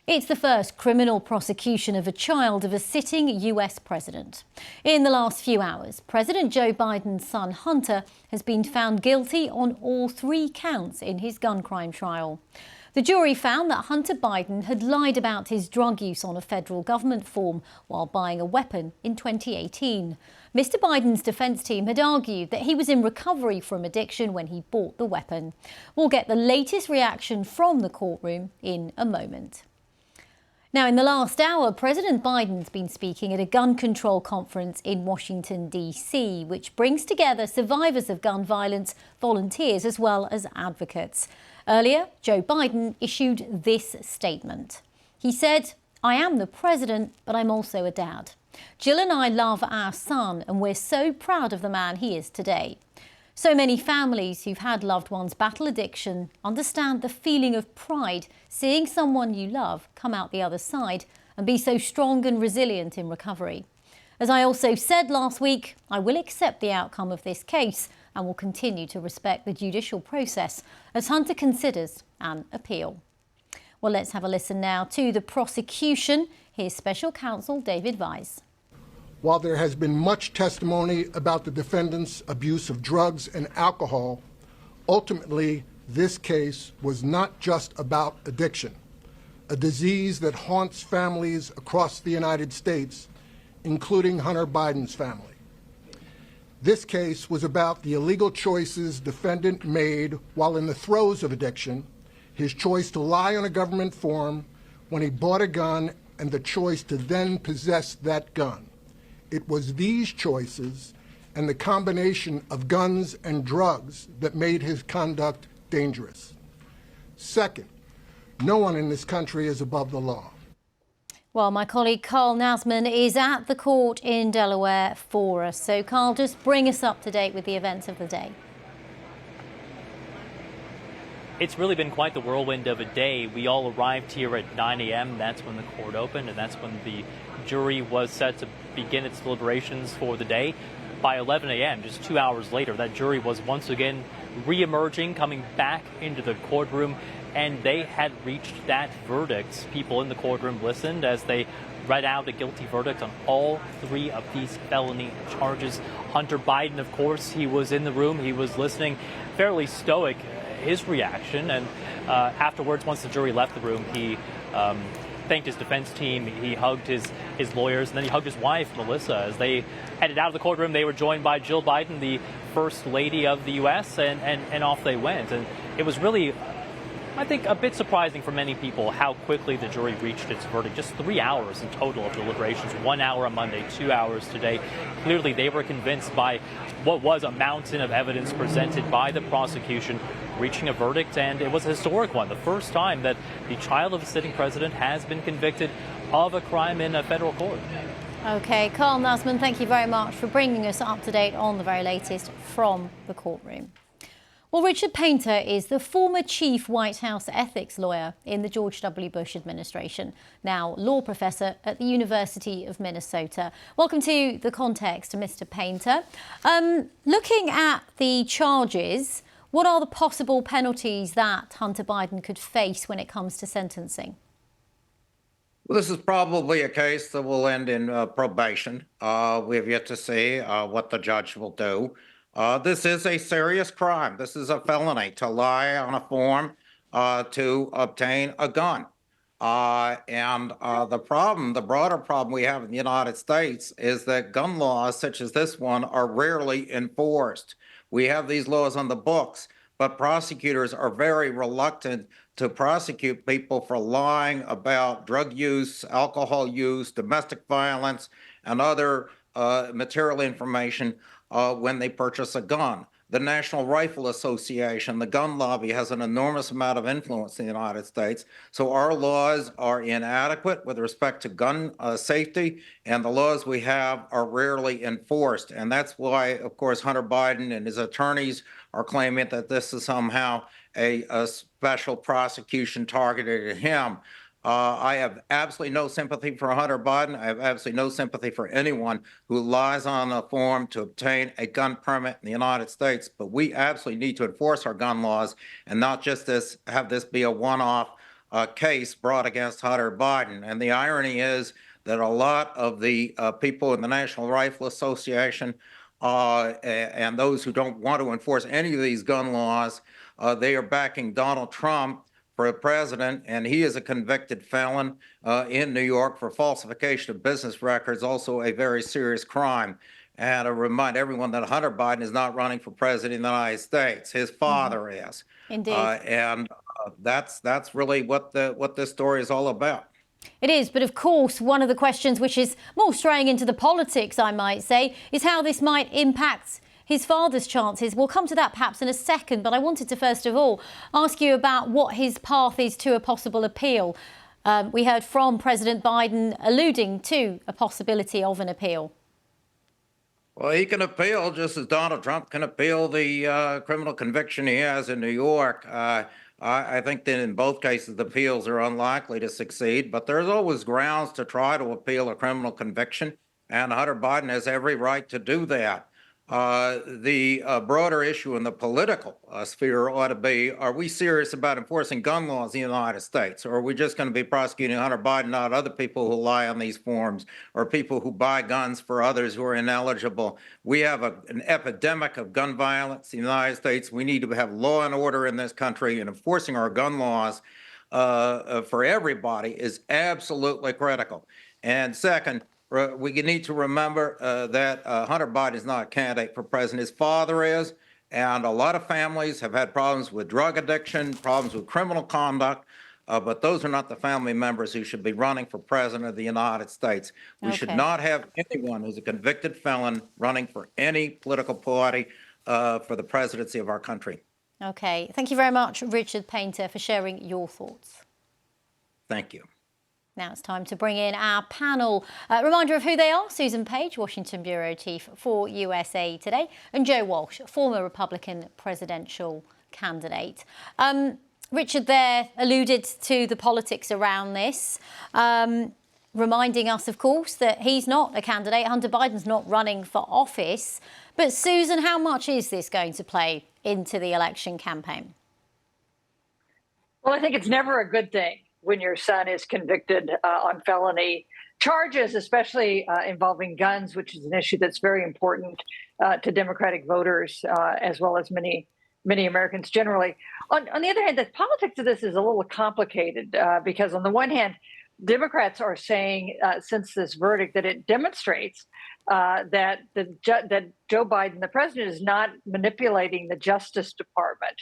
It's the first criminal prosecution of a child of a sitting US president. In the last few hours, President Joe Biden's son Hunter has been found guilty on all 3 counts in his gun crime trial. The jury found that Hunter Biden had lied about his drug use on a federal government form while buying a weapon in 2018. Mr. Biden's defence team had argued that he was in recovery from addiction when he bought the weapon. We'll get the latest reaction from the courtroom in a moment. Now, in the last hour, President Biden's been speaking at a gun control conference in Washington, D.C., which brings together survivors of gun violence, volunteers, as well as advocates. Earlier, Joe Biden issued this statement. He said, "I am the president, but I'm also a dad. Jill and I love our son, and we're so proud of the man he is today." So many families who've had loved ones battle addiction understand the feeling of pride seeing someone you love come out the other side and be so strong and resilient in recovery. As I also said last week, I will accept the outcome of this case and will continue to respect the judicial process as Hunter considers an appeal. Well, let's have a listen now to the prosecution. Here's Special Counsel David Weiss. While there has been much testimony about the defendant's abuse of drugs and alcohol, ultimately this case was not just about addiction, a disease that haunts families across the United States, including Hunter Biden's family. This case was about the illegal choices defendant made while in the throes of addiction, his choice to lie on a government form when he bought a gun, and the choice to then possess that gun. It was these choices and the combination of guns and drugs that made his conduct dangerous. Second, no one in this country is above the law. Well, my colleague Carl Nasman is at the court in Delaware for us. So, Carl, just bring us up to date with the events of the day. It's really been quite the whirlwind of a day. We all arrived here at 9 a.m. That's when the court opened, and that's when the jury was set to begin its deliberations for the day. By 11 a.m., just 2 hours later, that jury was once again re-emerging, coming back into the courtroom, and they had reached that verdict. People in the courtroom listened as they read out a guilty verdict on all 3 of these felony charges. Hunter Biden, of course, he was in the room. He was listening, fairly stoic, his reaction. And afterwards, once the jury left the room, he thanked his defense team. He hugged his lawyers, and then he hugged his wife, Melissa. As they headed out of the courtroom, they were joined by Jill Biden, the First Lady of the U.S., and off they went. And it was really, I think, a bit surprising for many people how quickly the jury reached its verdict. Just 3 hours in total of deliberations, 1 hour on Monday, 2 hours today. Clearly, they were convinced by what was a mountain of evidence presented by the prosecution, reaching a verdict, and it was a historic one. The first time that the child of a sitting president has been convicted of a crime in a federal court. OK, Carl Nasman, thank you very much for bringing us up to date on the very latest from the courtroom. Well, Richard Painter is the former chief White House ethics lawyer in the George W. Bush administration, now law professor at the University of Minnesota. Welcome to The Context, Mr. Painter. Looking at the charges, what are the possible penalties that Hunter Biden could face when it comes to sentencing? Well, this is probably a case that will end in probation. We have yet to see what the judge will do. This is a serious crime. This is a felony to lie on a form to obtain a gun. The broader problem we have in the United States is that gun laws such as this one are rarely enforced. We have these laws on the books, but prosecutors are very reluctant to prosecute people for lying about drug use, alcohol use, domestic violence, and other material information when they purchase a gun. The National Rifle Association, the gun lobby, has an enormous amount of influence in the United States. So our laws are inadequate with respect to gun safety, and the laws we have are rarely enforced. And that's why, of course, Hunter Biden and his attorneys are claiming that this is somehow a special prosecution targeted at him. I have absolutely no sympathy for Hunter Biden. I have absolutely no sympathy for anyone who lies on a form to obtain a gun permit in the United States. But we absolutely need to enforce our gun laws and not just have this be a one-off case brought against Hunter Biden. And the irony is that a lot of the people in the National Rifle Association and those who don't want to enforce any of these gun laws, they are backing Donald Trump for president, and he is a convicted felon in New York for falsification of business records, also a very serious crime. And I remind everyone that Hunter Biden is not running for president of the United States. His father is. Indeed. And that's really what this story is all about. It is, but of course, one of the questions which is more straying into the politics, I might say, is how this might impact his father's chances. We'll come to that perhaps in a second, but I wanted to first of all ask you about what his path is to a possible appeal. We heard from President Biden alluding to a possibility of an appeal. Well, he can appeal just as Donald Trump can appeal the criminal conviction he has in New York. I think that in both cases, the appeals are unlikely to succeed, but there's always grounds to try to appeal a criminal conviction, and Hunter Biden has every right to do that. The broader issue in the political sphere ought to be, are we serious about enforcing gun laws in the United States? Or are we just going to be prosecuting Hunter Biden, not other people who lie on these forms or people who buy guns for others who are ineligible? We have an epidemic of gun violence in the United States. We need to have law and order in this country, and enforcing our gun laws for everybody is absolutely critical. And second, we need to remember that Hunter Biden is not a candidate for president. His father is, and a lot of families have had problems with drug addiction, problems with criminal conduct, but those are not the family members who should be running for president of the United States. We should not have anyone who's a convicted felon running for any political party for the presidency of our country. Okay. Thank you very much, Richard Painter, for sharing your thoughts. Thank you. Now it's time to bring in our panel. Reminder of who they are: Susan Page, Washington Bureau Chief for USA Today, and Joe Walsh, former Republican presidential candidate. Richard there alluded to the politics around this, reminding us, of course, that he's not a candidate. Hunter Biden's not running for office. But Susan, how much is this going to play into the election campaign? Well, I think it's never a good thing when your son is convicted on felony charges, especially involving guns, which is an issue that's very important to Democratic voters, as well as many Americans generally. On the other hand, the politics of this is a little complicated because on the one hand, Democrats are saying since this verdict that it demonstrates that Joe Biden, the president, is not manipulating the Justice Department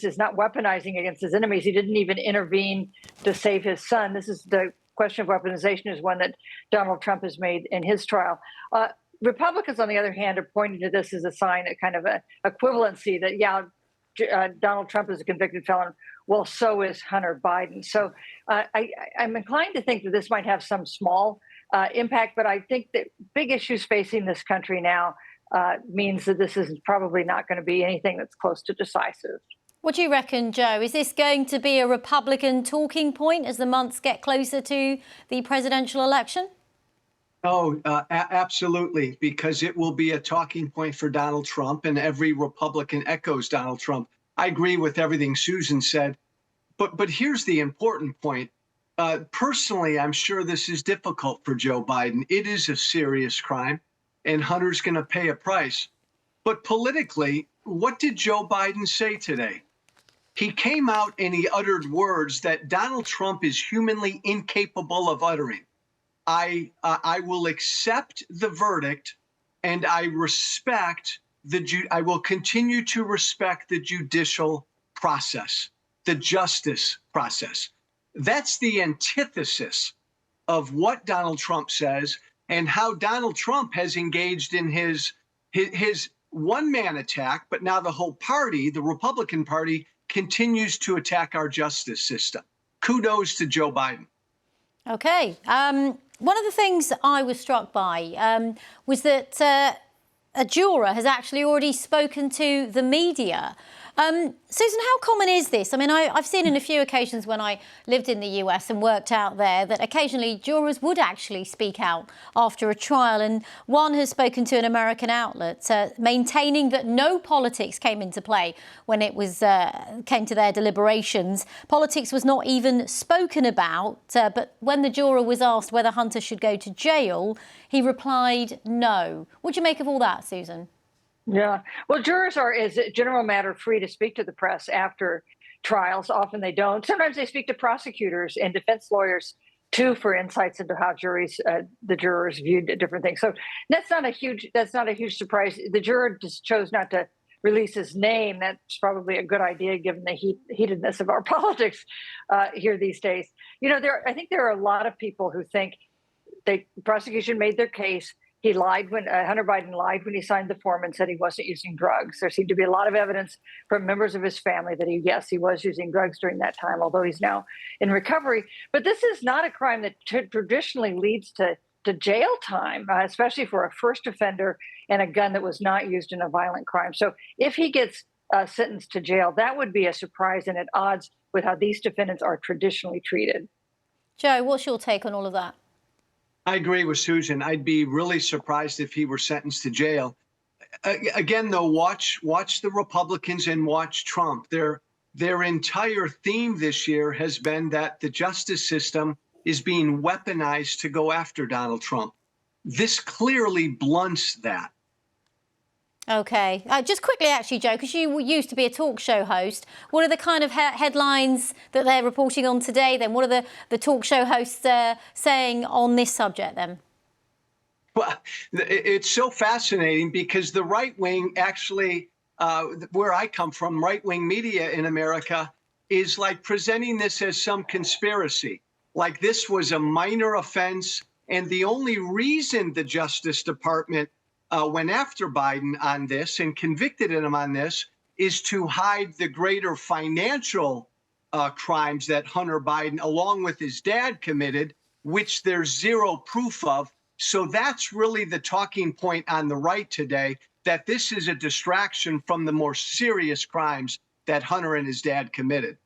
is not weaponizing against his enemies. He didn't even intervene to save his son. This is the question of weaponization is one that Donald Trump has made in his trial. Republicans, on the other hand, are pointing to this as a sign of kind of an equivalency that, Donald Trump is a convicted felon. Well, so is Hunter Biden. So I'm inclined to think that this might have some small impact, but I think that big issues facing this country now means that this is probably not going to be anything that's close to decisive. What do you reckon, Joe? Is this going to be a Republican talking point as the months get closer to the presidential election? Oh, absolutely, because it will be a talking point for Donald Trump, and every Republican echoes Donald Trump. I agree with everything Susan said, but here's the important point. Personally, I'm sure this is difficult for Joe Biden. It is a serious crime, and Hunter's going to pay a price. But politically, what did Joe Biden say today? He came out and he uttered words that Donald Trump is humanly incapable of uttering. I will accept the verdict, and I will continue to respect the judicial process, the justice process. That's the antithesis of what Donald Trump says and how Donald Trump has engaged in his one-man attack, but now the whole party, the Republican Party, continues to attack our justice system. Kudos to Joe Biden. Okay. One of the things I was struck by was that a juror has actually already spoken to the media Susan, how common is this? I mean, I've seen in a few occasions when I lived in the US and worked out there that occasionally jurors would actually speak out after a trial. And one has spoken to an American outlet maintaining that no politics came into play when it was came to their deliberations. Politics was not even spoken about. But when the juror was asked whether Hunter should go to jail, he replied no. What do you make of all that, Susan? Yeah. Well, jurors are, as a general matter, free to speak to the press after trials. Often they don't. Sometimes they speak to prosecutors and defense lawyers too for insights into how the jurors viewed different things. So that's not a huge surprise. The juror just chose not to release his name. That's probably a good idea given the heatedness of our politics here these days. You know, I think there are a lot of people who think the prosecution made their case. He lied when Hunter Biden lied when he signed the form and said he wasn't using drugs. There seemed to be a lot of evidence from members of his family that he was using drugs during that time, although he's now in recovery. But this is not a crime that traditionally leads to jail time, especially for a first offender and a gun that was not used in a violent crime. So if he gets sentenced to jail, that would be a surprise and at odds with how these defendants are traditionally treated. Joe, what's your take on all of that? I agree with Susan. I'd be really surprised if he were sentenced to jail. Again, though, watch the Republicans and watch Trump. Their entire theme this year has been that the justice system is being weaponized to go after Donald Trump. This clearly blunts that. OK. Just quickly, actually, Joe, because you used to be a talk show host, what are the kind of headlines that they're reporting on today then? What are the talk show hosts saying on this subject then? Well, it's so fascinating because the right wing actually, where I come from, right wing media in America is like presenting this as some conspiracy, like this was a minor offense. And the only reason the Justice Department went after Biden on this and convicted him on this is to hide the greater financial crimes that Hunter Biden, along with his dad, committed, which there's zero proof of. So that's really the talking point on the right today, that this is a distraction from the more serious crimes that Hunter and his dad committed.